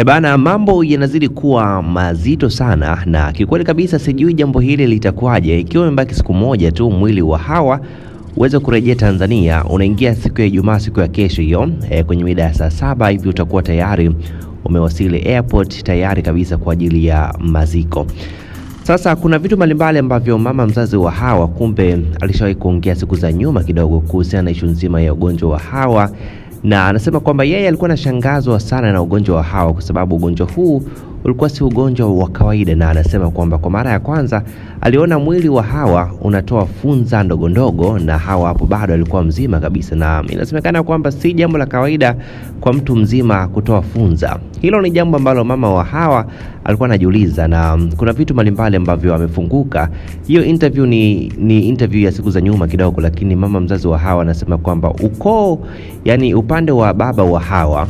Bana, mambo yanazidi kuwa mazito sana na kikweli kabisa sijui jambo hili litakuwaje ikiwa imebaki siku moja tu mwili wa Hawa uweze kurejea Tanzania. Unaingia siku ya Ijumaa, siku ya kesho hiyo, kwenye mida ya saa 7 hivi utakuwa tayari umewasili airport tayari kabisa kwa ajili ya maziko. Sasa kuna vitu mbalimbali ambavyo mama mzazi wa Hawa kumbe alishawahi kuongea siku za nyuma kidogo kuhusiana na issue nzima ya ugonjwa wa Hawa, na anasema kwamba yeye alikuwa anashangazwa sana na ugonjwa wa Hawa kwa sababu ugonjwa huu ulikuwa si ugonjwa wa kawaida, na anasema kwamba kwa mara ya kwanza aliona mwili wa Hawa unatoa funza ndogo ndogo, na Hawa hapo bado alikuwa mzima kabisa, na inasemekana kwamba si jambo la kawaida kwa mtu mzima kutoa funza. Hilo ni jambo ambalo mama wa Hawa alikuwa anajiuliza, na kuna vitu mbalimbali ambavyo amefunguka. Hiyo interview ni interview ya siku za nyuma kidogo, lakini mama mzazi wa Hawa anasema kwamba yani upande wa baba wa Hawa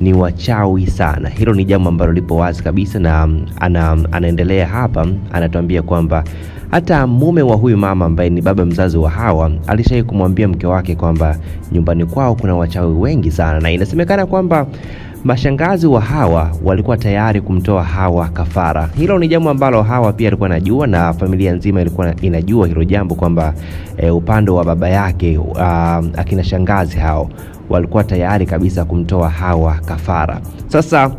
ni wachawi sana. Hilo ni jambo ambalo lipo wazi kabisa, na anaendelea hapa, anatuambia kwamba hata mume wa huyu mama ambaye ni baba mzazi wa Hawa alishawahi kumwambia mke wake kwamba nyumbani kwao kuna wachawi wengi sana, na inasemekana kwamba mashangazi wa Hawa walikuwa tayari kumtoa Hawa kafara. Hilo ni jambo ambalo Hawa pia alikuwa anajua, na familia nzima ilikuwa inajua hilo jambo kwamba upande wa baba yake akina shangazi hao walikuwa tayari kabisa kumtoa Hawa kafara. Sasa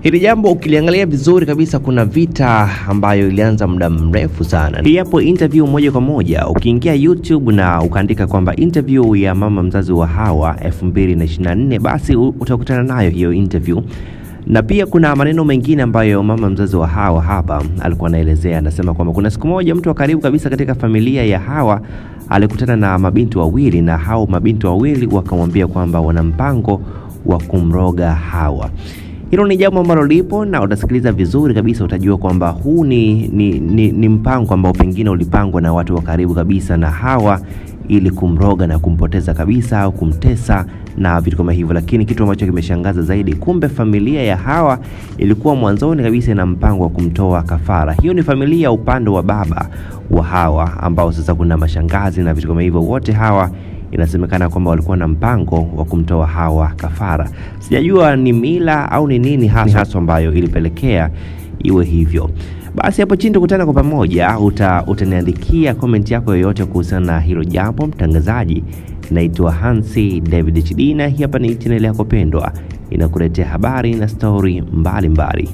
hili jambo ukiliangalia vizuri kabisa, kuna vita ambayo ilianza muda mrefu sana. Hii hapo interview moja kwa moja, ukiingia YouTube na ukaandika kwamba interview ya mama mzazi wa Hawa 2024, basi utakutana nayo hiyo interview. Na pia kuna maneno mengine ambayo mama mzazi wa Hawa hapa alikuwa anaelezea. Anasema kwamba kuna siku moja mtu wa karibu kabisa katika familia ya Hawa alikutana na mabinti wawili, na hao mabinti wawili wakamwambia kwamba wana mpango wa kumroga Hawa. Hilo ni jambo ambalo lipo, na utasikiliza vizuri kabisa utajua kwamba huu ni mpango ambao pengine ulipangwa na watu wa karibu kabisa na Hawa ili kumroga na kumpoteza kabisa au kumtesa na vitu kama hivyo. Lakini kitu ambacho kimeshangaza zaidi, kumbe familia ya Hawa ilikuwa mwanzoni kabisa na mpango wa kumtoa kafara. Hiyo ni familia upande wa baba wa Hawa, ambao sasa kuna mashangazi na vitu kama hivyo. Wote hawa inasemekana kwamba walikuwa na mpango wa kumtoa Hawa kafara. Sijajua ni mila au ni nini hasa ambayo ilipelekea iwe hivyo. Basi hapo chini tukutana kwa pamoja, utaniandikia comment yako yoyote kuhusiana na hilo jambo. Mtangazaji naitwa Hansi David Chidina, hapa ni channel yako pendwa inakuletea habari na story mbalimbali.